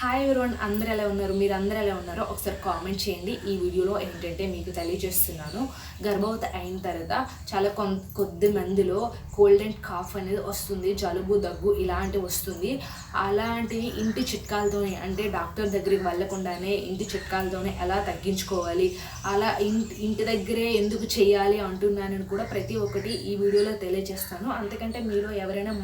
Hi everyone, అందరూ ఎలా ఉన్నారు? మీరు అందరూ ఎలా ఉన్నారో ఒకసారి కామెంట్ చేయండి. ఈ వీడియోలో ఏంటంటే మీకు తెలియజేస్తున్నాను, గర్భవతి అయిన తర్వాత చాలా కొద్ది మందిలో కోల్డ్ అండ్ కాఫ్ అనేది వస్తుంది, జలుబు దగ్గు ఇలాంటివి వస్తుంది. అలాంటివి ఇంటి చిట్కాలతోనే, అంటే డాక్టర్ దగ్గరికి వెళ్ళకుండానే ఇంటి చిట్కాలతోనే ఎలా తగ్గించుకోవాలి, అలా ఇంటి దగ్గరే ఎందుకు చేయాలి అంటున్నానని కూడా ప్రతి ఒక్కటి ఈ వీడియోలో తెలియజేస్తాను. అంతకంటే మీలో ఎవరైనా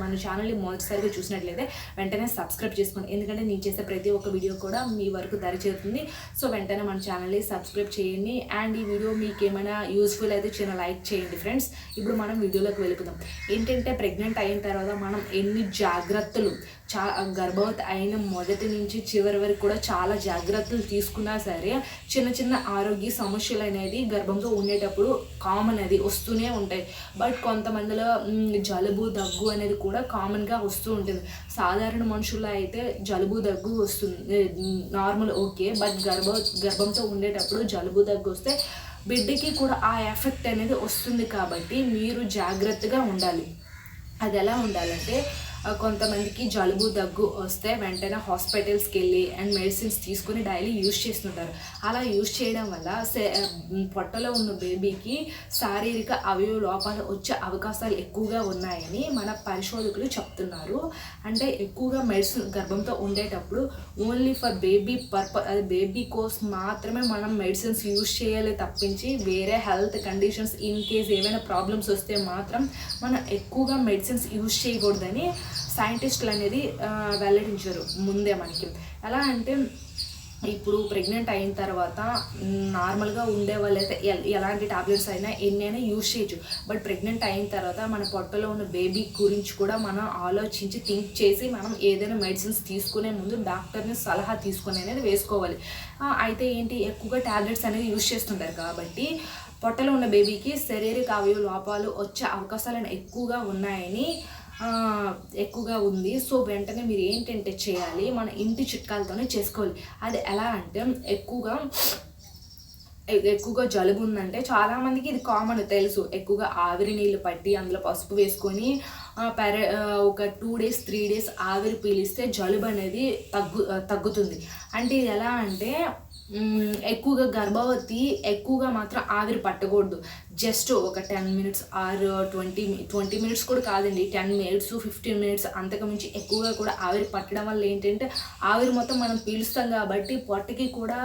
మన ఛానల్ని మొదటిసారిగా చూసినట్లయితే వెంటనే సబ్స్క్రైబ్ చేసుకోండి, ఎందుకంటే నేను చేసే ప్రతి ఒక్క వీడియో కూడా మీ వరకు దరిచేరుతుంది. సో వెంటనే మన ఛానల్ని సబ్స్క్రైబ్ చేయండి. అండ్ ఈ వీడియో మీకు ఏమైనా యూస్ఫుల్ అయితే చిన్న లైక్ చేయండి ఫ్రెండ్స్. ఇప్పుడు మనం వీడియోలోకి వెళ్ళిపోదాం. ఏంటంటే ప్రెగ్నెంట్ అయిన తర్వాత మనం ఎన్ని జాగ్రత్తలు, గర్భవతి అయిన మొదటి నుంచి చివరి వరకు కూడా చాలా జాగ్రత్తలు తీసుకున్నా సరే చిన్న చిన్న ఆరోగ్య సమస్యలు అనేది గర్భంతో ఉండేటప్పుడు కామన్, అది వస్తూనే ఉంటాయి. బట్ కొంతమందిలో జలుబు దగ్గు అనేది కూడా కామన్గా వస్తూ ఉంటుంది. సాధారణ మనుషుల్లో అయితే జలుబు దగ్గు వస్తుంది, నార్మల్ ఓకే. బట్ గర్భంతో ఉండేటప్పుడు జలుబు దగ్గు వస్తే బిడ్డకి కూడా ఆ ఎఫెక్ట్ అనేది వస్తుంది. కాబట్టి మీరు జాగ్రత్తగా ఉండాలి. అది ఎలా ఉండాలంటే, కొంతమందికి జలుబు దగ్గు వస్తే వెంటనే హాస్పిటల్స్కి వెళ్ళి అండ్ మెడిసిన్స్ తీసుకుని డైలీ యూజ్ చేస్తుంటారు. అలా యూజ్ చేయడం వల్ల పొట్టలో ఉన్న బేబీకి శారీరక అవయవ లోపాలు వచ్చే అవకాశాలు ఎక్కువగా ఉన్నాయని మన పరిశోధకులు చెప్తున్నారు. అంటే ఎక్కువగా మెడిసిన్ గర్భంతో ఉండేటప్పుడు ఓన్లీ ఫర్ బేబీ అది బేబీ కోసం మాత్రమే మనం మెడిసిన్స్ యూజ్ చేయాలి తప్పించి వేరే హెల్త్ కండిషన్స్ ఇన్ కేస్ ఏమైనా ప్రాబ్లమ్స్ వస్తే మాత్రం మనం ఎక్కువగా మెడిసిన్స్ యూజ్ చేయకూడదని సైంటిస్టులు అనేది వెల్లడించారు ముందే మనకి. ఎలా అంటే, ఇప్పుడు ప్రెగ్నెంట్ అయిన తర్వాత నార్మల్గా ఉండే వాళ్ళైతే ఎలాంటి టాబ్లెట్స్ అయినా ఎన్నైనా యూజ్ చేయొచ్చు. బట్ ప్రెగ్నెంట్ అయిన తర్వాత మన పొట్టలో ఉన్న బేబీ గురించి కూడా మనం ఆలోచించి థింక్ చేసి మనం ఏదైనా మెడిసిన్స్ తీసుకునే ముందు డాక్టర్ని సలహా తీసుకుని అనేది వేసుకోవాలి. అయితే ఏంటి, ఎక్కువగా టాబ్లెట్స్ అనేది యూజ్ చేస్తుంటారు కాబట్టి పొట్టలో ఉన్న బేబీకి శారీరక అవయవ లోపాలు వచ్చే అవకాశాలు ఎక్కువగా ఉన్నాయని ఎక్కువగా ఉంది. సో వెంటనే మీరు ఏంటంటే చేయాలి, మన ఇంటి చిట్కాలతోనే చేసుకోవాలి. అది ఎలా అంటే, ఎక్కువగా జలుబు ఉందంటే చాలామందికి ఇది కామన్ తెలుసు. ఎక్కువగా ఆవిరి నీళ్ళు పట్టి అందులో పసుపు వేసుకొని ఒక 2 days 3 days ఆవిరి పీలిస్తే జలుబు అనేది తగ్గుతుంది. అంటే ఇది ఎలా అంటే, ఎక్కువగా గర్భవతి ఎక్కువగా మాత్రం ఆవిరి పట్టకూడదు. జస్ట్ ఒక 10 minutes ఆర్ 20 minutes కూడా కాదండి, 10 minutes 15 minutes అంతకుమించి ఎక్కువగా కూడా ఆవిరి పట్టడం వల్ల ఏంటంటే, ఆవిరి మొత్తం మనం పీలుస్తాం కాబట్టి పొట్టకి కూడా,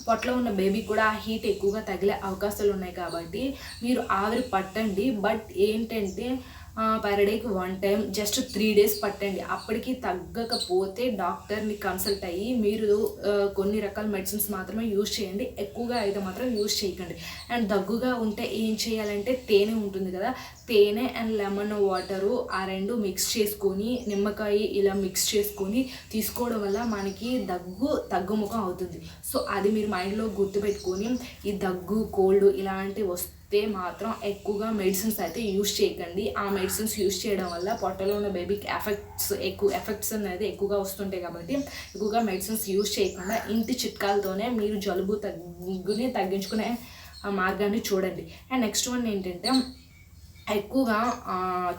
పొట్టలో ఉన్న బేబీ కూడా ఆ హీట్ ఎక్కువగా తగిలే అవకాశాలు ఉన్నాయి. కాబట్టి మీరు ఆవిరి పట్టండి. బట్ ఏంటంటే పర్ డేకి 1 time జస్ట్ 3 days పట్టండి. అప్పటికి తగ్గకపోతే డాక్టర్ని కన్సల్ట్ అయ్యి మీరు కొన్ని రకాల మెడిసిన్స్ మాత్రమే యూజ్ చేయండి. ఎక్కువగా అయితే మాత్రం యూజ్ చేయకండి. అండ్ దగ్గుగా ఉంటే ఏం చేయాలంటే, తేనె ఉంటుంది కదా, తేనె అండ్ లెమన్ వాటరు ఆ రెండు మిక్స్ చేసుకొని, నిమ్మకాయ ఇలా మిక్స్ చేసుకొని తీసుకోవడం వల్ల మనకి తగ్గుముఖం అవుతుంది. సో అది మీరు మైండ్లో గుర్తుపెట్టుకొని, ఈ దగ్గు కోల్డ్ ఇలాంటివి వస్తే మాత్రం ఎక్కువగా మెడిసిన్స్ అయితే యూజ్ చేయకండి. ఆ మెడిసిన్స్ యూజ్ చేయడం వల్ల పొట్టలో ఉన్న బేబీకి ఎఫెక్ట్స్ అనేది ఎక్కువగా వస్తుంటాయి. కాబట్టి ఎక్కువగా మెడిసిన్స్ యూజ్ చేయకుండా ఇంటి చిట్కాలతోనే మీరు జలుబు తగ్గించుకునే మార్గాన్ని చూడండి. అండ్ నెక్స్ట్ వన్ ఏంటంటే, ఎక్కువగా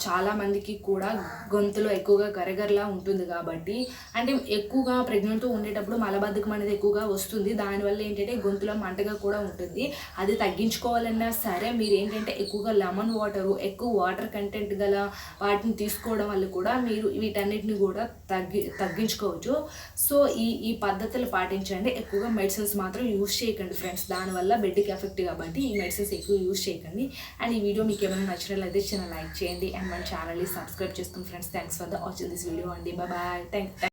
చాలామందికి కూడా గొంతులో ఎక్కువగా గరగరలా ఉంటుంది. కాబట్టి అంటే ఎక్కువగా ప్రెగ్నెంట్తో ఉండేటప్పుడు మలబద్ధకం అనేది ఎక్కువగా వస్తుంది. దానివల్ల ఏంటంటే గొంతులో మంటగా కూడా ఉంటుంది. అది తగ్గించుకోవాలన్నా సరే మీరు ఏంటంటే ఎక్కువగా లెమన్ వాటరు, ఎక్కువ వాటర్ కంటెంట్ గల వాటిని తీసుకోవడం వల్ల కూడా మీరు వీటన్నిటిని కూడా తగ్గించుకోవచ్చు. సో ఈ పద్ధతులు పాటించండి. ఎక్కువగా మెడిసిన్స్ మాత్రం యూజ్ చేయకండి ఫ్రెండ్స్, దానివల్ల బెడ్కి ఎఫెక్ట్. కాబట్టి ఈ మెడిసిన్స్ ఎక్కువ యూజ్ చేయకండి. అండ్ ఈ వీడియో మీకు ఏమైనా నచ్చినట్లయితే చిన్న లైక్ చేయండి అండ్ మన ఛానల్ని సబ్స్క్రైబ్ చేసుకోండి friends. Thanks for the watching this video అండి. బాయ్. థ్యాంక్